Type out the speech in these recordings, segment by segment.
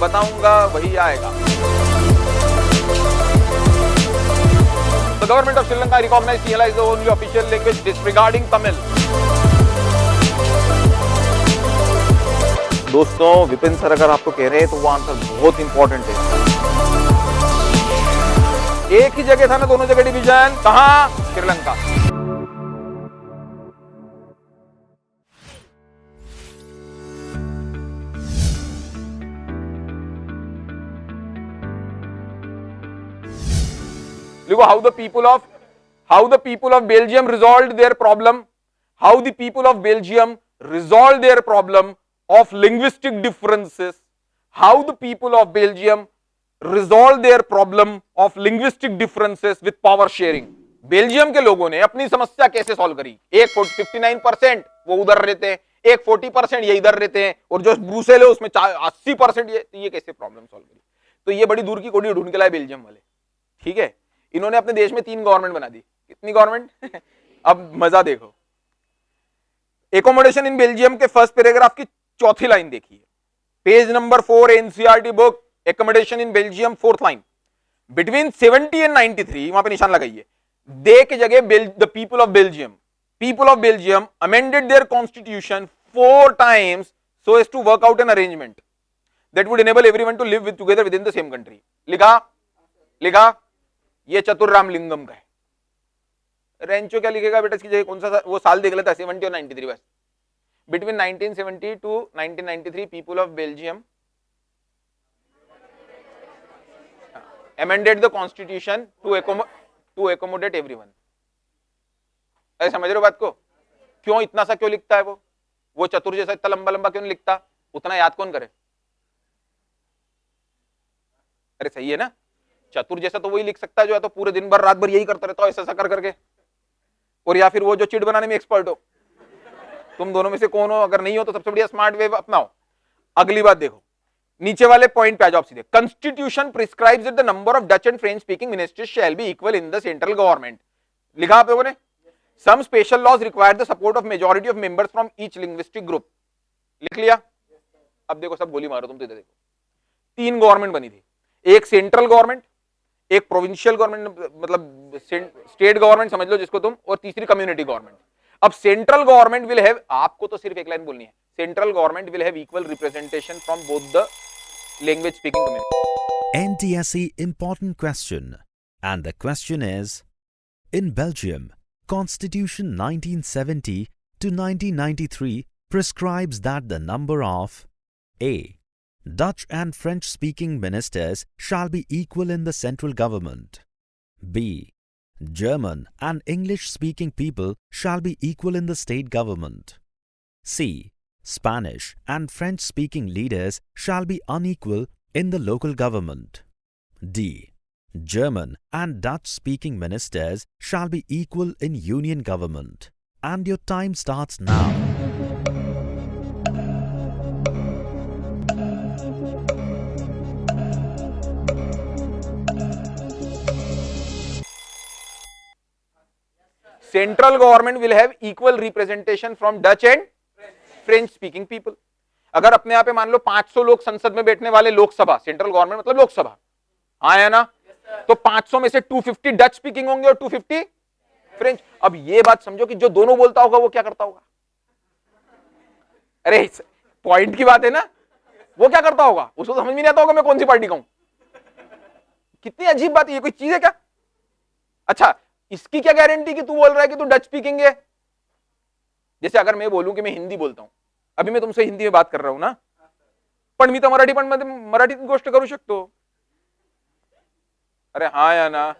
बताऊंगा वही आएगा। The government of Sri Lanka recognized Sinhala as the only official language disregarding Tamil. दोस्तों Vipin sir अगर आपको कह रहे हैं तो वो आंसर बहुत इंपॉर्टेंट है। एक ही जगह था ना दोनों जगह डिवीजन, कहां? श्रीलंका। देखो how the people of Belgium resolved their problem, how the people of Belgium resolved their problem of linguistic differences, how the people of Belgium resolved their problem of linguistic differences with power sharing. Belgium के लोगों ने अपनी समस्या कैसे solve करी? एक 59% वो उधर रहते हैं, एक 40% ये इधर रहते हैं, और जो ब्रुसेल है उसमें 80% ये कैसे प्रॉब्लम सॉल्व करी? तो ये बड़ी दूर की कोड़ी ढूंढ के लाए बेल्जियम वाले। ठीक है, इन्होंने अपने देश में 3 गवर्नमेंट बना दी। कितनी गवर्नमेंट? अब मजा देखो। एकोमोडेशन इन बेल्जियम के फर्स्ट पैराग्राफ की चौथी लाइन देखिए, page number 4 NCERT book, accommodation in Belgium, 4th line, between 70 and 93, वहां पे निशान लगाइए। दे के जगह the people of Belgium amended their constitution 4 times so as to work out an arrangement that would enable everyone to live together within the same country. लिखा ये चतुर्राम लिंगम का है। रेंचो क्या लिखेगा बेटा इसकी जगह? कौन सा वो साल देख लेता है, 70 और 93 बस। Between 1970 to 1993 people of Belgium amended the constitution to accommodate everyone. अरे समझ रहे हो बात को? क्यों इतना सा क्यों लिखता है वो चतुर जैसा इतना लंबा लंबा क्यों नहीं लिखता? उतना याद कौन करे? अरे सही है ना, चतुर जैसा तो वही लिख सकता है जो है तो पूरे दिन भर रात भर यही करता रहता हो ऐसा कर करके, और या फिर वो जो चिट बनाने में एक्सपर्ट हो। तुम दोनों में से कौन हो? अगर नहीं हो तो सबसे बढ़िया स्मार्ट वेव अपनाओ। अगली बात देखो, नीचे वाले पॉइंट पे आ जाओ सीधे। Constitution prescribes that the number of Dutch and French speaking ministers shall be equal in the central government. लिखा आप लोगों ने? Some special laws require the support of majority of members from each linguistic group. लिख लिया? अब देखो सब गोली मारो तुम तो। इधर देखो 3 गवर्नमेंट बनी थी, एक सेंट्रल गवर्नमेंट, एक प्रोविंशियल गवर्नमेंट मतलब स्टेट गवर्नमेंट समझ लो जिसको तुम, और तीसरी कम्युनिटी गवर्नमेंट। अब सेंट्रल गवर्नमेंट विल हैव, आपको तो सिर्फ एक लाइन बोलनी है, central government will have equal representation from both the language speaking community. NTSE important question, and the question is, in Belgium, Constitution 1970 to 1993 prescribes that the number of A. Dutch and French speaking ministers shall be equal in the central government. B. German and English speaking people shall be equal in the state government. C. Spanish and French speaking leaders shall be unequal in the local government. D. German and Dutch speaking ministers shall be equal in union government. And your time starts now. Central government will have equal representation from Dutch and French speaking people. अगर अपने यहाँ पे मान लो 500 लोग संसद में बैठने वाले लोकसभा, सेंट्रल गवर्नमेंट मतलब लोकसभा, हाँ है ना, तो 500 में से 250 डच स्पीकिंग होंगे और 250 फ्रेंच। अब ये बात समझो कि जो दोनों बोलता होगा वो क्या करता होगा? अरे पॉइंट की बात है ना, वो क्या करता होगा? उसको समझ में नहीं आता होगा मैं कौन सी पार्टी का हूं। कितनी अजीब बात है, ये कोई चीज है क्या? अच्छा, इसकी क्या गारंटी कि तू बोल रहा है कि तू डच स्पीकिंग है? जैसे अगर मैं बोलूं कि मैं हिंदी बोलता हूं, अभी मैं तुमसे हिंदी में बात कर रहा हूं ना, पण मी तर मराठी पण मराठीत गोष्ट करू शकतो। अरे हाँ या ना?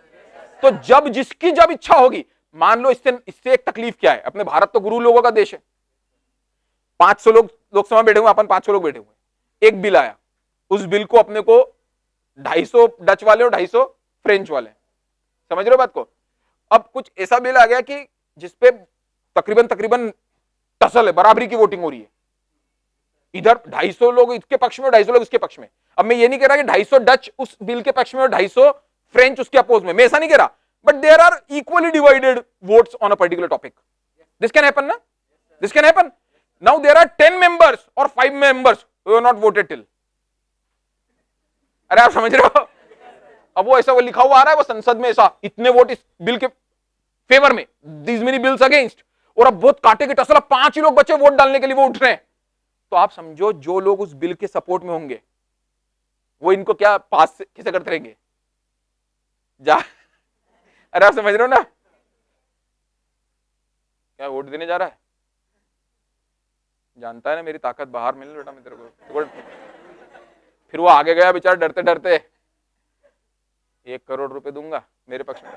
तो जब जिसकी जब इच्छा होगी, मान लो इससे एक तकलीफ क्या है, अपने भारत तो गुरु लोगों का देश है, 500 लोग लोकसभा में बैठे हुए, अपन 500 लोग बैठे हुए, एक बिल आया, उस बिल को अपने को 250 डच वाले और 250 फ्रेंच वाले, समझ रहे हो बात को? अब कुछ ऐसा बिल आ गया कि जिसपे तकरीबन टसल है, बराबरी की वोटिंग हो रही है, इधर 250 लोग इसके पक्ष में और 250 लोग इसके पक्ष में। अब मैं ये नहीं कह रहा कि 250 डच उस बिल के पक्ष में और 250 फ्रेंच उसके अपोज में, मैं ऐसा नहीं कह रहा, but there are equally divided votes on a particular topic. This can happen ना? This can happen. Now there are 10 members और 5 members who have not voted till, अरे आप समझ रहे हो? अब वो ऐसा वो लिखा हुआ आ रहा है वो संसद में ऐसा इतने वोट इस बिल के फेवर में, दीज मेनी बिल्स अगेंस्ट, और अब बहुत काटे के टसला 5 ही लोग बचे वोट डालने के लिए वो उठ रहे हैं। तो आप समझो जो लोग उस बिल के सपोर्ट में होंगे वो इनको क्या पास कैसे करते रहेंगे जा। अरे आप समझ रहे हो ना, क्या वोट देने जा रहा है, जानता है ना मेरी ताकत बाहर मिल बेटा मैं तेरे को। फिर वो आगे गया बेचारा डरते डरते, 1 करोड़ रुपए दूंगा मेरे पक्ष में,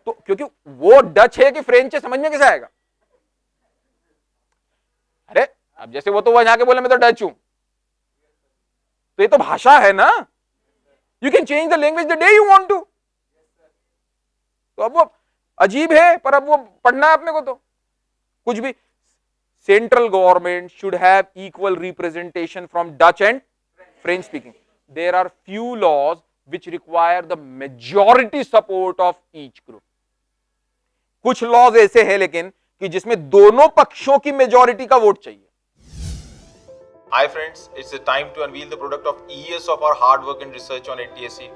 तो क्योंकि वो डच है कि फ्रेंच है, समझ में कैसे आएगा? अरे अब जैसे वो तो वहां जाके बोले मैं तो डच हूं, तो ये तो भाषा है ना, you can change the language the day you want to. तो अब वो अजीब है, पर अब वो पढ़ना है अपने को, तो कुछ भी। Central government should have equal representation from Dutch and French speaking. There are few laws which require the majority support of each group। कुछ लॉज ऐसे हैं लेकिन कि जिसमें दोनों पक्षों की मेजॉरिटी का वोट चाहिए। Hi friends, it's the time to unveil the product of years of our hard work and research on NTSC.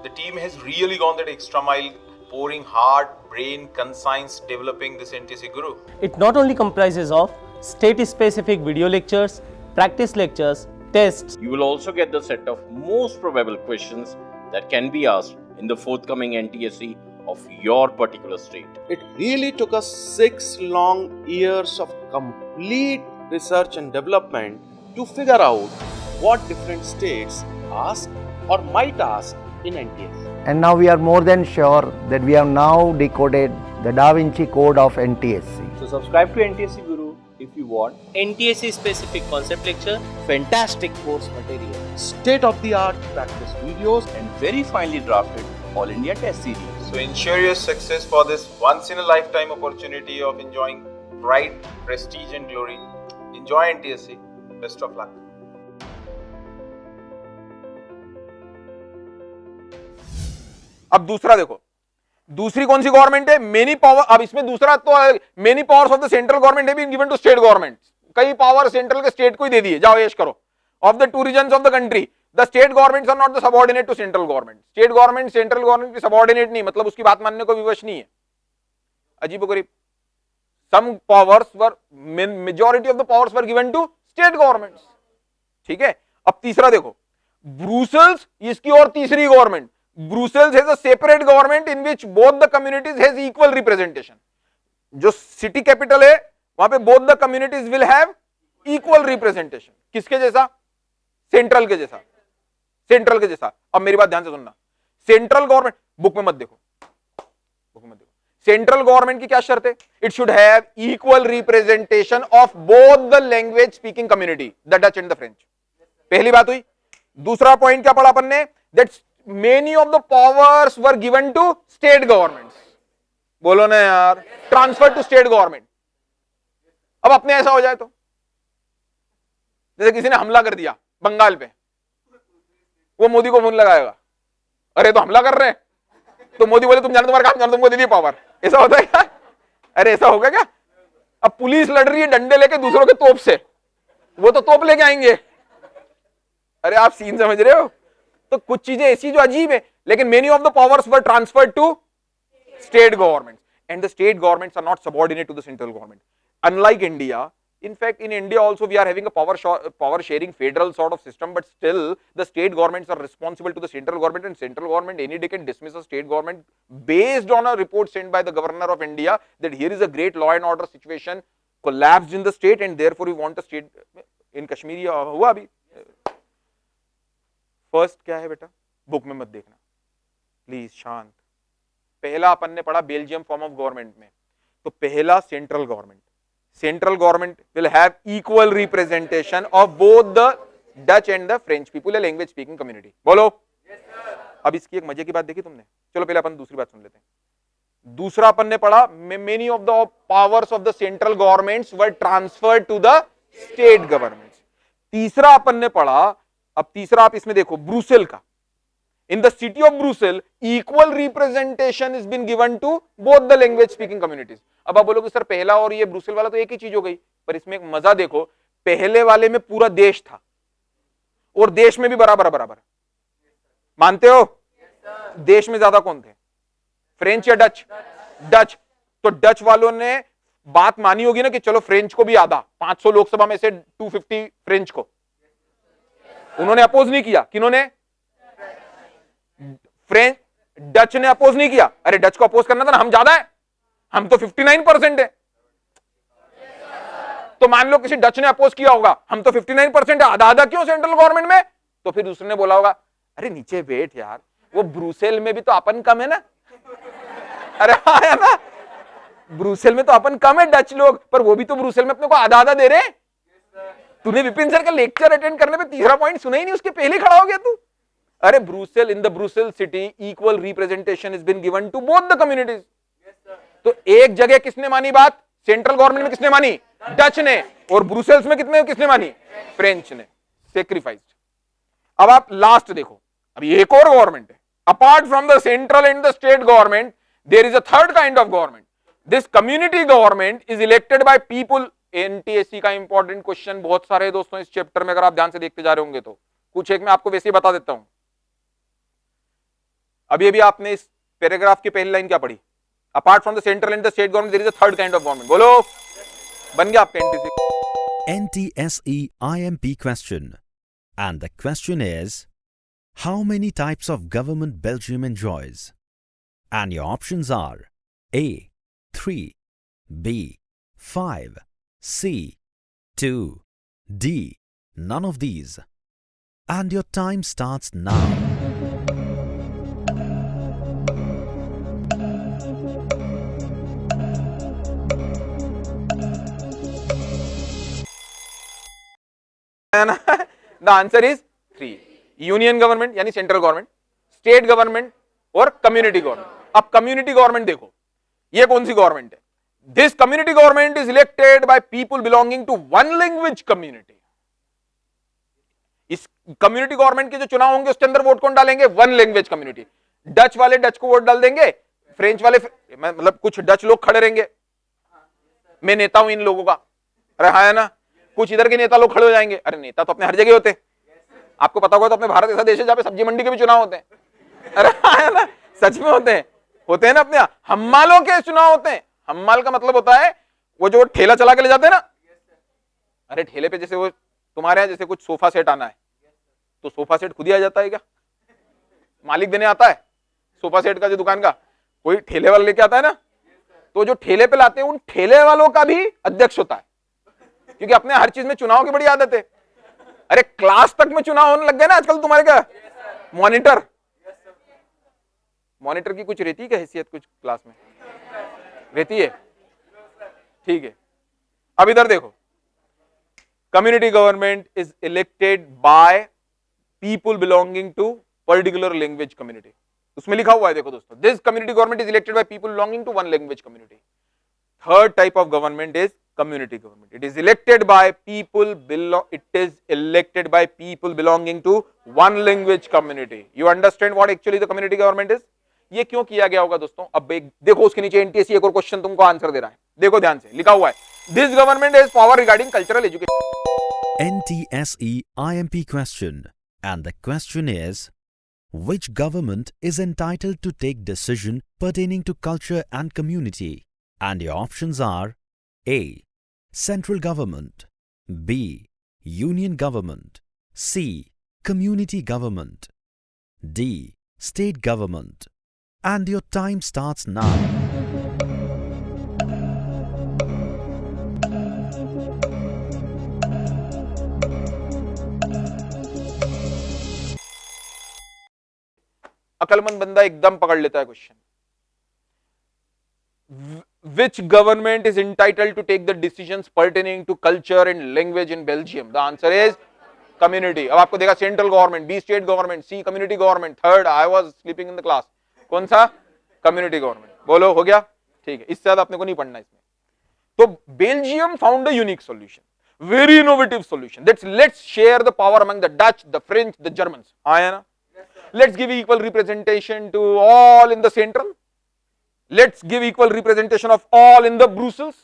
The team has really gone that extra mile, pouring heart, brain, conscience, developing this NTSC Guru. It not only comprises of state-specific video lectures, practice lectures, tests. You will also get the set of most probable questions that can be asked in the forthcoming NTSC of your particular state. It really took us 6 long years of complete research and development to figure out what different states ask or might ask in NTSC. And now we are more than sure that we have now decoded the Da Vinci Code of NTSC. So subscribe to NTSC Guru if you want NTSC specific concept lecture, Fantastic course material, state-of-the-art practice videos, And very finely drafted All India Test Series. So ensure your success for this once in a lifetime opportunity of enjoying pride, prestige and glory. Enjoy NTSC. Best of luck. अब दूसरा देखो, दूसरी कौन सी government है? Many power. अब इसमें दूसरा तो many powers of the central government है been given to state government. कई पावर सेंट्रल के स्टेट को ही दे दिए, जाओ ऐश करो। Of the 2 regions of the country the state governments are not the subordinate to central government. State government central government की सबऑर्डिनेट नहीं, मतलब उसकी बात मानने को विवश नहीं है। अजीबोगरीब। Some powers were, majority of the powers were given to state governments. ठीक है। अब तीसरा देखो, ब्रुसेल्स इसकी और तीसरी government. Brussels has a separate government in which both the communities has equal representation. जो सिटी कैपिटल है वहां पे both the communities will have equal representation. किसके जैसा? सेंट्रल के जैसा। सेंट्रल के जैसा। अब मेरी बात ध्यान से सुनना, सेंट्रल गवर्नमेंट, बुक में मत देखो, बुक में मत देखो। सेंट्रल गवर्नमेंट की क्या शर्त है? It should have equal representation of both the language speaking community, the Dutch and the French. पहली बात हुई। दूसरा पॉइंट क्या पढ़ा अपन ने? That many of the powers were given to state governments। बोलो ना यार, ट्रांसफर टू स्टेट गवर्नमेंट। अब अपने ऐसा हो जाए तो, जैसे किसी ने हमला कर दिया बंगाल पे, वो मोदी को फोन लगाएगा, अरे तो हमला कर रहे हैं, तो मोदी बोले तुम जानो तुम्हारा काम जानो, तुमको दे दिए पावर। ऐसा होता है क्या? अरे ऐसा होगा क्या? अब पुलिस लड़ रही है डंडे लेके दूसरों के तोप से, वो तो तोप लेके आएंगे। अरे आप सीन समझ रहे हो? तो कुछ चीजें ऐसी जो अजीब है, लेकिन many of the powers were transferred to state governments and the state governments are not subordinate to the central government, unlike India. In fact, in India also we are having a power sharing federal sort of system, but still the state governments are responsible to the central government, and central government any day can dismiss a state government based on a report sent by the governor of India that here is a great law and order situation collapsed in the state and therefore we want a state in Kashmir। हुआ अभी। First क्या है बेटा? Book में मत देखना please, शांत। पहला अपन ने पढ़ा बेल्जियम फॉर्म ऑफ गवर्नमेंट में, तो पहला central government. Central government will have equal representation of both the Dutch and the French people, language speaking community. बोलो। अब इसकी एक मजे की बात देखी तुमने? चलो पहले अपन दूसरी बात सुन लेते हैं। दूसरा अपन ने पढ़ा many of the powers of the central governments were transferred to the state governments. तीसरा अपन ने पढ़ा, अब तीसरा आप इसमें देखो, ब्रुसेल का, in the city of Brussels equal representation is been given to both the language speaking communities. अब आप बोलोगे सर पहला और ये ब्रुसेल वाला तो एक ही चीज हो गई, पर इसमें एक मजा देखो, पहले वाले में पूरा देश था और देश में भी बराबर बराबर, मानते हो? देश में ज्यादा कौन थे, फ्रेंच या डच? डच। तो डच वालों ने बात मानी होगी ना कि चलो फ्रेंच को भी आधा, 500 लोकसभा में से 250 फ्रेंच को, उन्होंने अपोज नहीं किया। किन्होंने? फ्रेंच, डच ने अपोज नहीं किया। अरे डच को अपोज करना था ना, हम ज्यादा है, हम तो 59% है। तो मान लो किसी डच ने अपोज किया होगा, हम तो 59% है, आधा आधा क्यों सेंट्रल गवर्नमेंट में? तो फिर दूसरे ने बोला होगा अरे नीचे वेट यार, वो ब्रुसेल में भी तो अपन कम है ना। अरे हाँ है ना, ब्रुसेल में तो अपन कम है डच लोग, पर वो भी तो ब्रुसेल में अपने को आधा आधा दे रहे। तूने विपिन सर का लेक्चर अटेंड करने पे तीसरा पॉइंट सुना ही नहीं, उसके पहले खड़ा हो गया तू। अरे Brussels, in the Brussels city equal representation is been given to both the communities. तो एक जगह किसने मानी बात, सेंट्रल गवर्नमेंट में किसने मानी, डच ने, और ब्रुसेल्स में किसने मानी, फ्रेंच ने। सेक्रीफाइस्ड। अब आप लास्ट देखो, अब ये एक और गवर्नमेंट है, apart from the central and the state government there is a third kind of government. This community government is elected by people. NTSC का इंपॉर्टेंट क्वेश्चन बहुत सारे दोस्तों इस चैप्टर में, अगर आप ध्यान से देखते जा रहे होंगे तो कुछ एक मैं आपको वैसे ही बता देता हूं। अभी आपने इस पैराग्राफ की पहली लाइन क्या पढ़ी, apart from the central and the state government there is a third kind of government. बोलो, बन गया आपका NTSC. NTSE IMP question. And the question is, how many types of government Belgium enjoys? And your options are A. 3, B. 5, C. 2, D. None of these. And your time starts now. The answer is 3। Union government यानी central government, state government और community government. अब community government देखो, ये कौन सी government है? This community government is elected by people belonging to one language community. इस community government के जो चुनाव होंगे उसके अंदर वोट कौन डालेंगे? One language community. डच वाले डच को वोट डाल देंगे, फ्रेंच वाले मतलब कुछ डच लोग खड़े रहेंगे, मैं नेता हूं इन लोगों का, अरे हाँ है ना, कुछ इधर के नेता लोग खड़े हो जाएंगे, अरे नेता तो अपने हर जगह होते हैं, आपको पता होगा तो अपने भारत ऐसा देश है जहां पे सब्जी मंडी के भी चुनाव होते हैं, अरे हाँ है ना, सच में होते हैं ना, अपने हम्मालों के चुनाव होते हैं। हम्माल का मतलब होता है वो जो ठेला चला के ले जाते हैं ना, अरे ठेले पे जैसे वो तुम्हारे यहाँ जैसे कुछ सोफा सेट आना है तो सोफा सेट खुद ही आ जाता है क्या? मालिक देने आता है सोफा सेट का, जो दुकान का कोई ठेले वाला लेके आता है ना, तो जो ठेले पे लाते हैं उन ठेले वालों का भी अध्यक्ष होता है, क्योंकि अपने हर चीज में चुनाव की बड़ी आदत है। अरे क्लास तक में चुनाव होने लग गए ना आजकल, तुम्हारे क्या मॉनिटर की कुछ रहती है क्या हैसियत, कुछ क्लास में रहती है? ठीक है, अब इधर देखो, community government is elected by people belonging to particular language community. उसमें लिखा हुआ है, देखो दोस्तों, this community government is elected by people belonging to one language community. Third type of government is community government. It is elected by people belonging to one language community. You understand what actually the community government is? ये क्यों किया गया होगा दोस्तों? अब देखो उसके नीचे एनटीएससी एक और क्वेश्चन तुमको आंसर दे रहा है, देखो ध्यान से, लिखा हुआ है, this government has power regarding cultural education. NTSE IMP question. And the question is, which government is entitled to take decision pertaining to culture and community? And your options are A. Central government, B. Union government, C. Community government, D. State government. And your time starts now. अकलमंद बंदा एकदम पकड़ लेता है question. Which government is entitled to take the decisions pertaining to culture and language in Belgium? The answer is community. अब आपको देखा central government, B state government, C community government, third I was sleeping in the class, कौन सा? Community government. बोलो, हो गया? ठीक है, इससे ज्यादा अपने को नहीं पढ़ना इसमें। तो Belgium found a unique solution, very innovative solution, that's let's share the power among the Dutch, the French, the Germans. आया ना? Let's give equal representation to all in the central, let's give equal representation of all in the Brussels.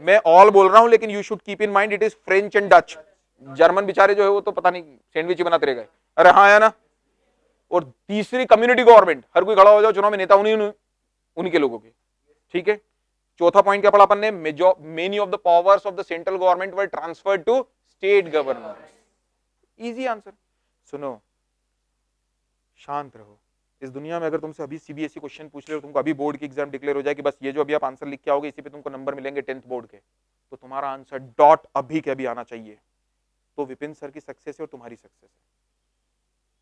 मैं all बोल रहा हूं लेकिन you should keep in mind it is French and Dutch. German बेचारे जो है वो तो पता नहीं सैंडविच ही बनाते रह गए, अरे हाँ या ना, और तीसरी कम्युनिटी गवर्नमेंट, हर कोई खड़ा हो जाओ चुनाव में, नेता उन्हीं के लोगों के। ठीक है, चौथा पॉइंट क्या पढ़ा अपन ने, many of the powers of the central government were transferred to state government. Easy answer. सुनो, शांत रहो। इस दुनिया में अगर तुमसे अभी सीबीएसई क्वेश्चन पूछ रहे हो, तुमको अभी बोर्ड की एग्जाम डिक्लेयर हो जाए कि बस ये जो अभी आप आंसर लिख के आओगे इसी पे तुमको नंबर मिलेंगे 10th बोर्ड के, तो तुम्हारा आंसर डॉट अभी के अभी आना चाहिए। तो विपिन सर की सक्सेस है और तुम्हारी सक्सेस है,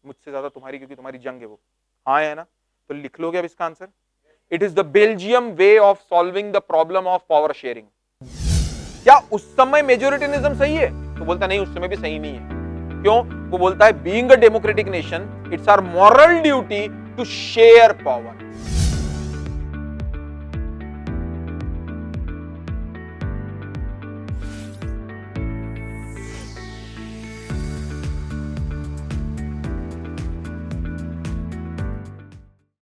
मुझसे ज्यादा तुम्हारी, क्योंकि तुम्हारी जंग है वो। हाँ है ना? तो लिख लोगे अब इसका answer. It is the Belgium way of solving the problem of power sharing. क्या उस समय मेजोरिटेनिज्म सही है? तो बोलता नहीं, उस समय भी सही नहीं है। क्यों? वो बोलता है being a democratic nation it's our moral duty to share power.